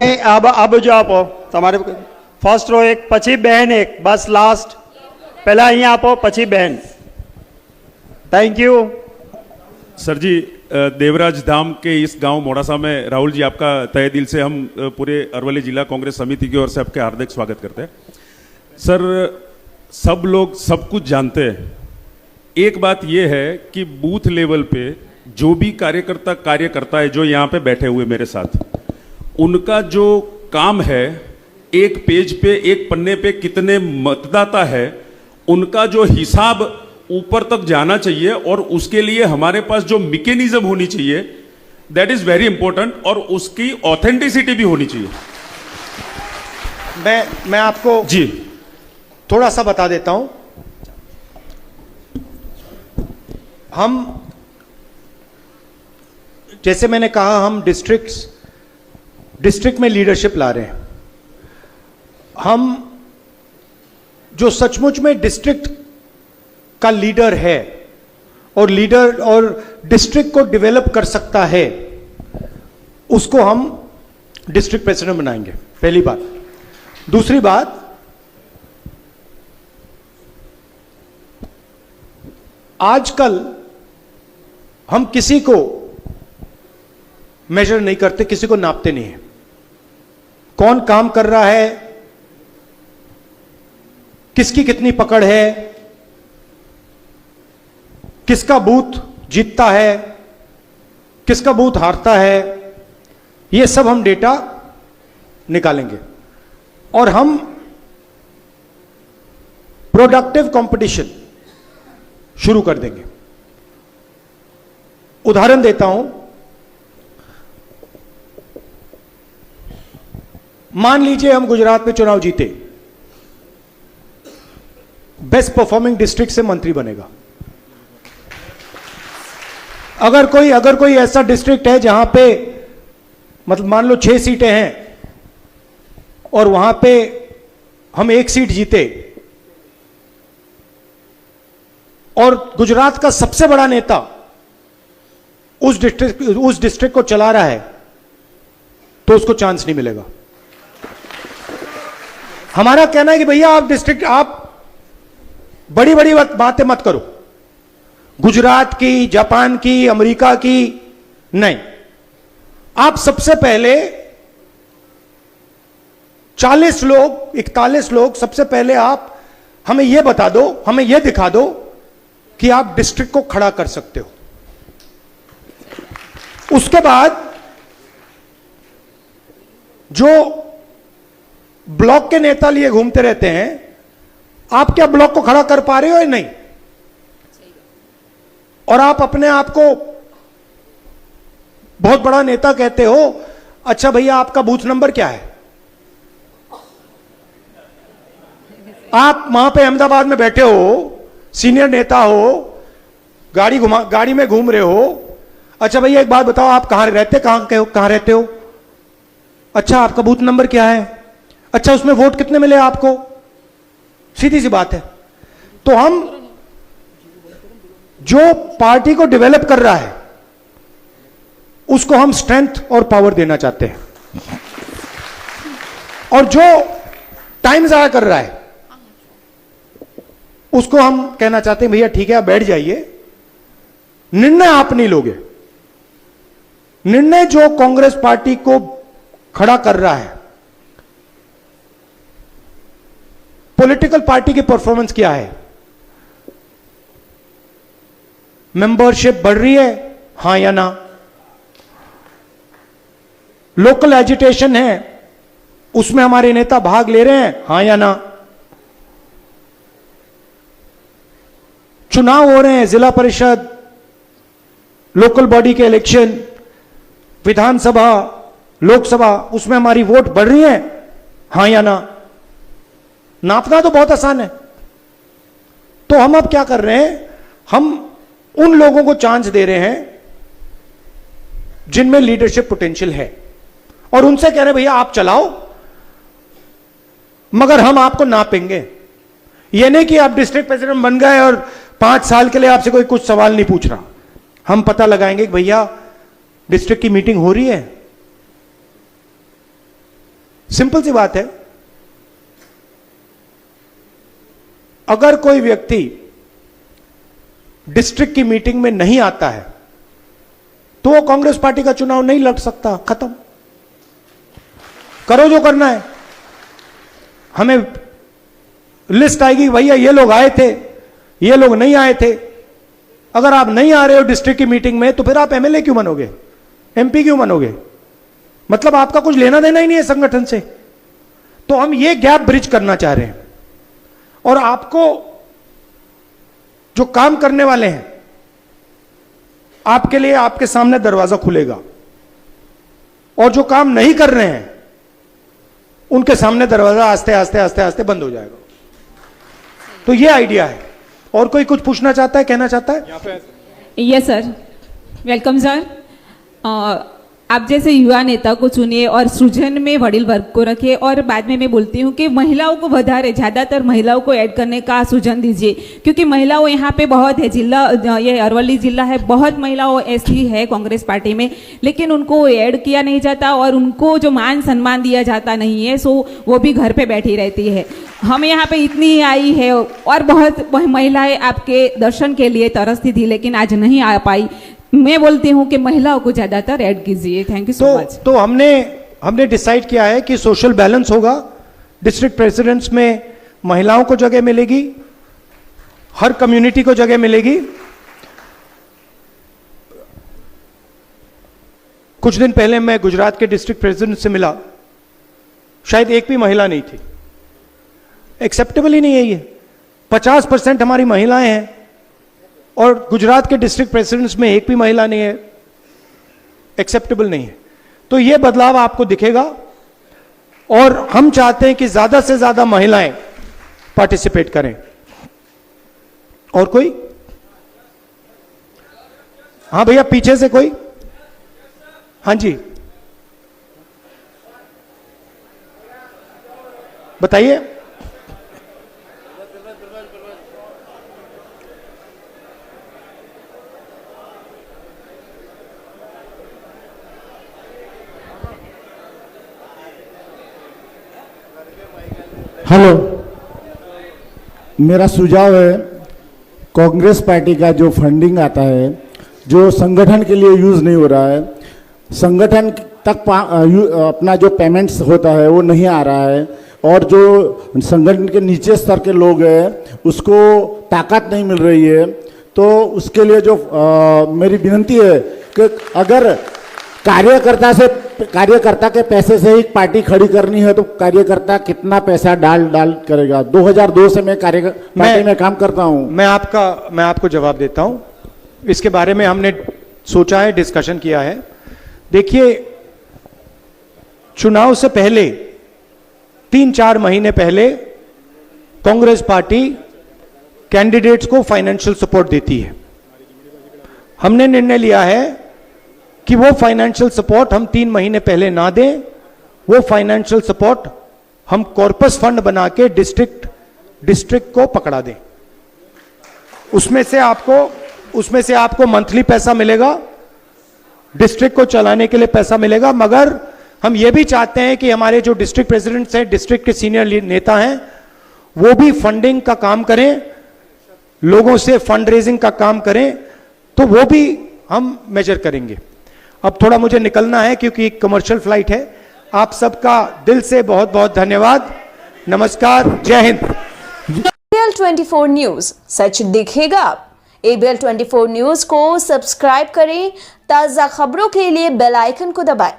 अब जो આપો તમારે ફર્સ્ટ રો એક પછી બેન એક બસ લાસ્ટ પહેલા અહીંયા આપો પછી બેન થેન્ક यू सर जी, देवराज धाम के इस गांव मोड़ासा में राहुल जी आपका तहे दिल से हम पूरे अरवली जिला कांग्रेस समिति की ओर से आपके हार्दिक स्वागत करते हैं। सर, सब लोग सब कुछ जानते हैं, एक बात यह है कि बूथ लेवल पे जो भी कार्यकर्ता कार्य करता है, जो यहाँ पे बैठे हुए मेरे साथ, उनका जो काम है, एक पेज पे एक पन्ने पे कितने मतदाता है, उनका जो हिसाब ऊपर तक जाना चाहिए और उसके लिए हमारे पास जो मैकेनिज्म होनी चाहिए, दैट इज वेरी इंपॉर्टेंट, और उसकी ऑथेंटिसिटी भी होनी चाहिए। मैं आपको जी थोड़ा सा बता देता हूं। हम, जैसे मैंने कहा, हम डिस्ट्रिक्ट में लीडरशिप ला रहे हैं। हम जो सचमुच में डिस्ट्रिक्ट का लीडर है और डिस्ट्रिक्ट को डेवलप कर सकता है, उसको हम डिस्ट्रिक्ट प्रेसिडेंट बनाएंगे, पहली बात। दूसरी बात, आजकल हम किसी को मेजर नहीं करते, किसी को नापते नहीं है। कौन काम कर रहा है, किसकी कितनी पकड़ है, किसका बूथ जीतता है, किसका बूथ हारता है, यह सब हम डेटा निकालेंगे और हम प्रोडक्टिव कंपटीशन शुरू कर देंगे। उदाहरण देता हूं, मान लीजिए हम गुजरात में चुनाव जीते, बेस्ट परफॉर्मिंग डिस्ट्रिक्ट से मंत्री बनेगा। अगर कोई ऐसा डिस्ट्रिक्ट है जहां पे मतलब मान लो 6 सीटें हैं और वहां पे हम 1 सीट जीते और गुजरात का सबसे बड़ा नेता उस डिस्ट्रिक्ट को चला रहा है, तो उसको चांस नहीं मिलेगा। हमारा कहना है कि भैया आप बड़ी बड़ी बातें मत करो, गुजरात की, जापान की, अमेरिका की नहीं। आप सबसे पहले 40 लोग, 41 लोग, सबसे पहले आप हमें यह बता दो, हमें यह दिखा दो कि आप डिस्ट्रिक्ट को खड़ा कर सकते हो। उसके बाद जो ब्लॉक के नेता लिए घूमते रहते हैं, आप क्या ब्लॉक को खड़ा कर पा रहे हो या नहीं? और आप अपने आप को बहुत बड़ा नेता कहते हो। अच्छा भैया, आपका बूथ नंबर क्या है? आप वहां पे अहमदाबाद में बैठे हो, सीनियर नेता हो, गाड़ी में घूम रहे हो। अच्छा भैया एक बात बताओ, आप कहां रहते हो? अच्छा, आपका बूथ नंबर क्या है? अच्छा, उसमें वोट कितने मिले आपको? सीधी सी बात है। तो हम जो पार्टी को डेवलप कर रहा है, उसको हम स्ट्रेंथ और पावर देना चाहते हैं। और जो टाइम जाया कर रहा है, उसको हम कहना चाहते हैं भैया ठीक है, आप बैठ जाइए, निर्णय आप नहीं लोगे। निर्णय जो कांग्रेस पार्टी को खड़ा कर रहा है, पॉलिटिकल पार्टी की परफॉर्मेंस क्या है, मेंबरशिप बढ़ रही है, हां या ना, लोकल एजिटेशन है, उसमें हमारे नेता भाग ले रहे हैं, हां या ना, चुनाव हो रहे हैं, जिला परिषद, लोकल बॉडी के इलेक्शन, विधानसभा, लोकसभा, उसमें हमारी वोट बढ़ रही है, हां या ना। नापना तो बहुत आसान है। तो हम अब क्या कर रहे हैं, हम उन लोगों को चांस दे रहे हैं जिनमें लीडरशिप पोटेंशियल है, और उनसे कह रहे हैं भैया आप चलाओ, मगर हम आपको नापेंगे। यह नहीं कि आप डिस्ट्रिक्ट प्रेसिडेंट बन गए और 5 साल के लिए आपसे कोई कुछ सवाल नहीं पूछ रहा। हम पता लगाएंगे कि भैया डिस्ट्रिक्ट की मीटिंग हो रही है, सिंपल सी बात है, अगर कोई व्यक्ति डिस्ट्रिक्ट की मीटिंग में नहीं आता है तो वो कांग्रेस पार्टी का चुनाव नहीं लड़ सकता। खत्म, करो जो करना है। हमें लिस्ट आएगी, भैया ये लोग आए थे, ये लोग नहीं आए थे। अगर आप नहीं आ रहे हो डिस्ट्रिक्ट की मीटिंग में तो फिर आप एमएलए क्यों बनोगे, एमपी क्यों बनोगे? मतलब आपका कुछ लेना देना ही नहीं है संगठन से। तो हम ये गैप ब्रिज करना चाह रहे हैं और आपको जो काम करने वाले हैं आपके लिए आपके सामने दरवाजा खुलेगा और जो काम नहीं कर रहे हैं उनके सामने दरवाजा आस्ते आस्ते आस्ते आस्ते बंद हो जाएगा। तो ये आइडिया है। और कोई कुछ पूछना चाहता है, कहना चाहता है? Yes sir, welcome sir. आप जैसे युवा नेता को चुनिए और सृजन में वडील वर्ग को रखिए। और बाद में मैं बोलती हूँ कि महिलाओं को વધારે ज़्यादातर महिलाओं को ऐड करने का सृजन दीजिए, क्योंकि महिलाओं यहाँ पे बहुत है। जिला ये अरवली जिला है, बहुत महिलाओं ऐसी है कांग्रेस पार्टी में, लेकिन उनको ऐड किया नहीं जाता और उनको जो मान सम्मान दिया जाता नहीं है, सो वो भी घर पे बैठी रहती है। हम यहाँ पे इतनी आई है और बहुत महिलाएं आपके दर्शन के लिए तरसती थी, लेकिन आज नहीं आ पाई। मैं बोलती हूँ कि महिलाओं को ज्यादातर ऐड कीजिए। Thank you so much. तो हमने डिसाइड किया है कि सोशल बैलेंस होगा। डिस्ट्रिक्ट प्रेसिडेंट्स में महिलाओं को जगह मिलेगी, हर कम्युनिटी को जगह मिलेगी। कुछ दिन पहले मैं गुजरात के डिस्ट्रिक्ट प्रेसिडेंट से मिला, शायद एक भी महिला नहीं थी। एक्सेप्टेबल ही नहीं है ये। 50% हमारी महिलाएं हैं और गुजरात के डिस्ट्रिक्ट प्रेसिडेंट्स में एक भी महिला नहीं है। एक्सेप्टेबल नहीं है। तो ये बदलाव आपको दिखेगा और हम चाहते हैं कि ज्यादा से ज्यादा महिलाएं पार्टिसिपेट करें। और कोई? हाँ भैया, पीछे से कोई? हाँ जी, बताइए। हेलो, मेरा सुझाव है, कांग्रेस पार्टी का जो फंडिंग आता है जो संगठन के लिए यूज़ नहीं हो रहा है, संगठन तक अपना जो पेमेंट्स होता है वो नहीं आ रहा है, और जो संगठन के नीचे स्तर के लोग हैं उसको ताकत नहीं मिल रही है। तो उसके लिए जो मेरी विनती है कि अगर कार्यकर्ता के पैसे से ही पार्टी खड़ी करनी है तो कार्यकर्ता कितना पैसा डाल करेगा। 2002 से मैं पार्टी में काम करता हूं। मैं आपको जवाब देता हूं। इसके बारे में हमने सोचा है, डिस्कशन किया है। देखिए, चुनाव से पहले 3-4 महीने पहले कांग्रेस पार्टी कैंडिडेट्स को फाइनेंशियल सपोर्ट देती है। हमने निर्णय लिया है कि वो फाइनेंशियल सपोर्ट हम 3 महीने पहले ना दें। वो फाइनेंशियल सपोर्ट हम कॉर्पस फंड बना के डिस्ट्रिक्ट को पकड़ा दें। उसमें से आपको मंथली पैसा मिलेगा, डिस्ट्रिक्ट को चलाने के लिए पैसा मिलेगा। मगर हम ये भी चाहते हैं कि हमारे जो डिस्ट्रिक्ट प्रेसिडेंट्स हैं, डिस्ट्रिक्ट के सीनियर नेता हैं, वो भी फंडिंग का काम करें, लोगों से फंड रेजिंग का काम करें। तो वो भी हम मेजर करेंगे। अब थोड़ा मुझे निकलना है क्योंकि कमर्शियल फ्लाइट है। आप सबका दिल से बहुत बहुत धन्यवाद। नमस्कार, जय हिंद। ABL 24 न्यूज, सच दिखेगा। ABL 24 न्यूज को सब्सक्राइब करें। ताजा खबरों के लिए बेल आइकन को दबाएं।